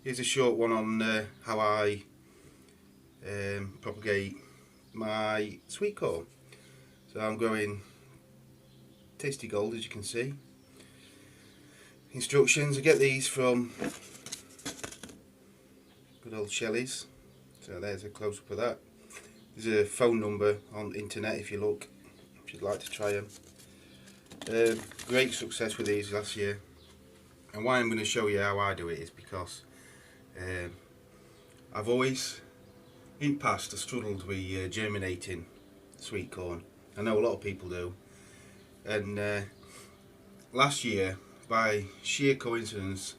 Here's a short one on how I propagate my sweet corn. So I'm growing Tasty Gold, as you can see. Instructions, I get these from good old Shelley's. So there's a close up of that. There's a phone number on the internet if you look, if you'd like to try them. Great success with these last year. And why I'm going to show you how I do it is because I've always, in the past, struggled with germinating sweet corn. I know a lot of people do. And last year, by sheer coincidence,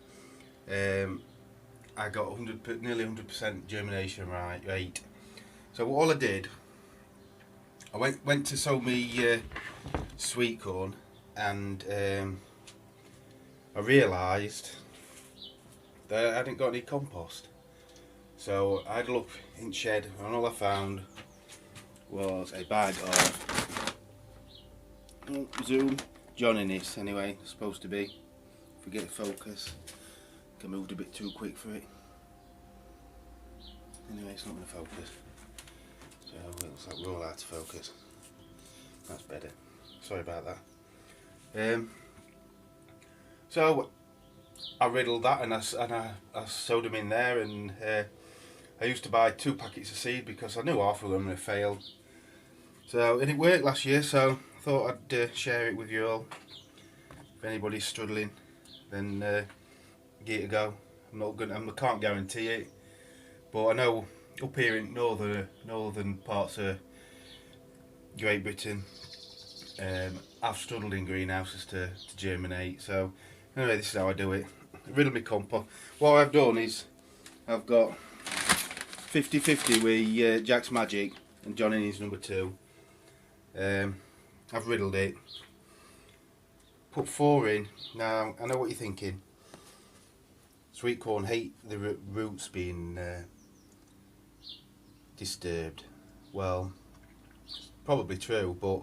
I got nearly 100% germination rate. So all I did, I went to sow me sweet corn, and I realised that I hadn't got any compost. So I had a look in the shed, and all I found was a bag of zoom John in this anyway, it's supposed to be. Forget focus. I moved a bit too quick for it. Anyway, it's not going to focus. So it looks like we're all out of focus. That's better. Sorry about that. So I riddled that and I sowed them in there, and I used to buy 2 packets of seed because I knew half of them would fail. So, and it worked last year, so I thought I'd share it with you all. If anybody's struggling, then give it a go. I can't guarantee it, but I know up here in northern parts of Great Britain, I've struggled in greenhouses to germinate. So anyway, this is how I do it. Riddle me compost. What I've done is I've got 50-50 with Jack's Magic and John in his number 2. I've riddled it. Put 4 in. Now I know what you're thinking. Sweet corn hate the roots being disturbed. Well, probably true, but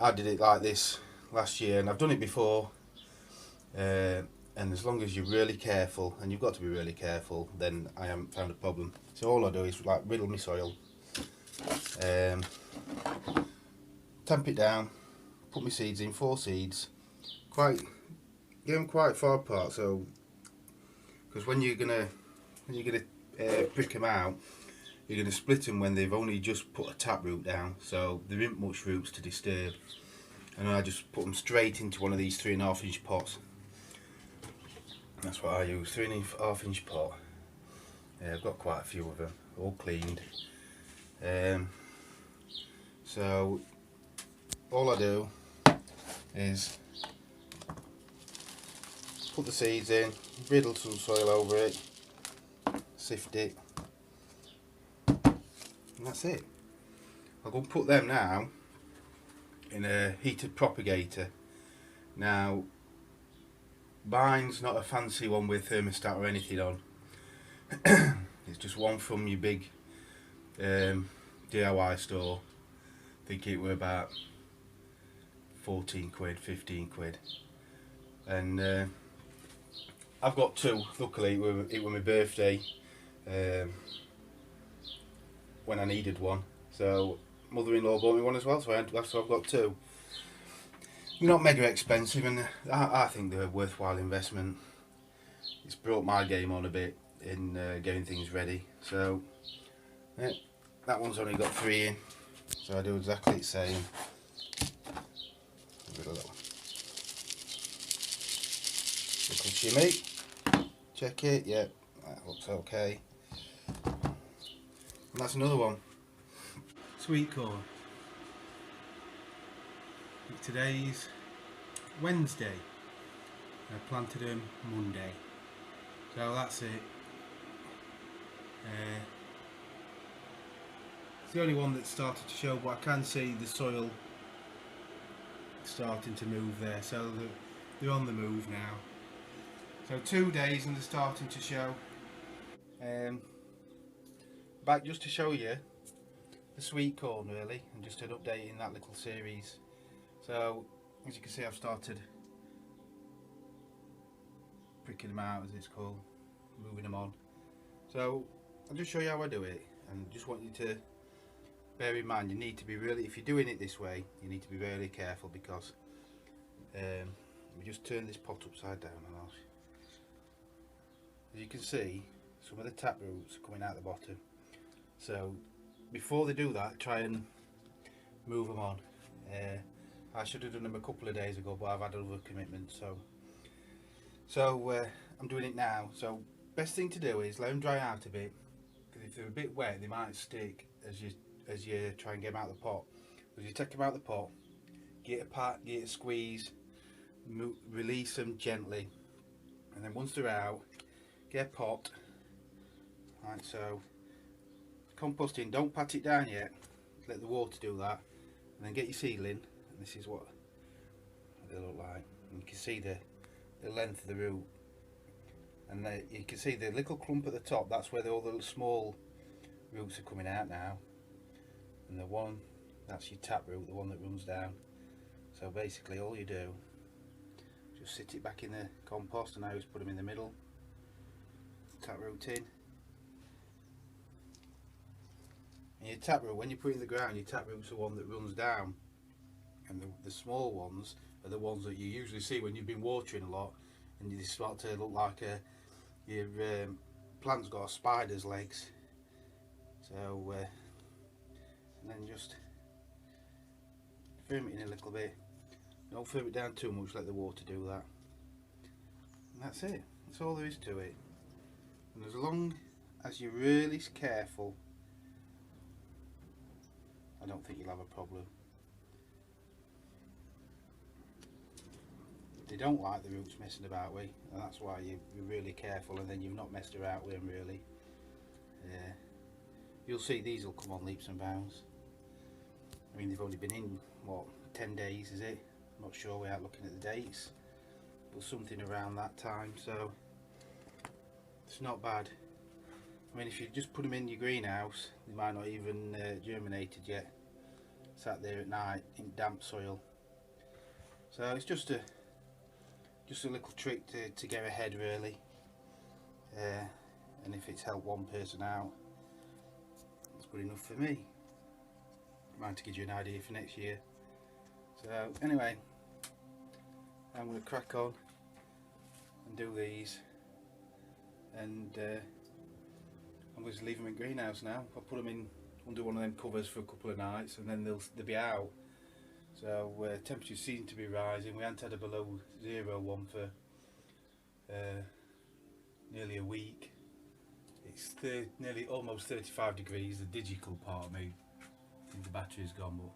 I did it like this last year, and I've done it before. And as long as you're really careful, and you've got to be really careful, then I haven't found a problem. So all I do is like riddle my soil, tamp it down, put my seeds in, 4 seeds, get them quite far apart. So because when you're gonna prick them out, you're gonna split them when they've only just put a taproot down, so there isn't much roots to disturb. And I just put them straight into one of these 3.5 inch pots. That's what I use, 3.5 inch pot. I've got quite a few of them, all cleaned. So all I do is put the seeds in, riddle some soil over it, sift it, and that's it. I'll go and put them now in a heated propagator. Now mine's not a fancy one with thermostat or anything on. It's just one from your big DIY store. I think it were about 14 quid, 15 quid. And I've got 2, luckily it was my birthday when I needed one. So mother-in-law bought me one as well, so I've got 2. They're not mega expensive, and I think they're a worthwhile investment. It's brought my game on a bit in getting things ready. So yeah, that one's only got 3 in, so I do exactly the same. Give it a little shimmy. Check it. Yep, that looks okay. And that's another one. Sweet corn. Today's Wednesday. I planted them Monday. So that's it. It's the only one that started to show, but I can see the soil starting to move there. So they're on the move now. So 2 days and they're starting to show. Back just to show you the sweet corn really, and just an update in that little series. So as you can see, I've started pricking them out, as it's called. moving them on. So I'll just show you how I do it, and just want you to bear in mind, you need to be really, if you're doing it this way, you need to be really careful, because we just turn this pot upside down, and as you can see, some of the tap roots are coming out the bottom. So before they do that, try and move them on. I should have done them a couple of days ago, but I've had other commitments, so I'm doing it now. So best thing to do is let them dry out a bit, because if they're a bit wet they might stick as you try and get them out of the pot. As you take them out of the pot, get a pat, get a squeeze, release them gently, and then once they're out, get a pot like so. Composting, don't pat it down yet, let the water do that, and then get your seedling, and this is what they look like. And you can see the length of the root, and you can see the little clump at the top, that's where all the small roots are coming out now, and the one, that's your tap root, the one that runs down. So basically all you do, just sit it back in the compost, and I always put them in the middle, tap root in. And your taproot, when you put it in the ground, your taproot's the one that runs down, and the small ones are the ones that you usually see when you've been watering a lot, and they start to look like your plant's got a spider's legs. So and then just firm it in a little bit. Don't firm it down too much, let the water do that. And that's it. That's all there is to it. And as long as you're really careful, I don't think you'll have a problem. They don't like the roots messing about with, and that's why you're really careful, and then you've not messed about with them really. You'll see these will come on leaps and bounds. I mean, they've only been in, what, 10 days is it? I'm not sure without looking at the dates, but something around that time, so it's not bad. I mean, if you just put them in your greenhouse, they might not even germinated yet, sat there at night in damp soil. So it's just a little trick to get ahead really, and if it's helped one person out, that's good enough for me. Mind to give you an idea for next year. So anyway, I'm going to crack on and do these, and I'm going to leave them in greenhouse now. I'll put them in under one of them covers for a couple of nights, and then they'll be out. So temperatures seem to be rising. We haven't had a below zero one for nearly a week. It's nearly almost 35 degrees. The digital part of me, I think the battery's gone, but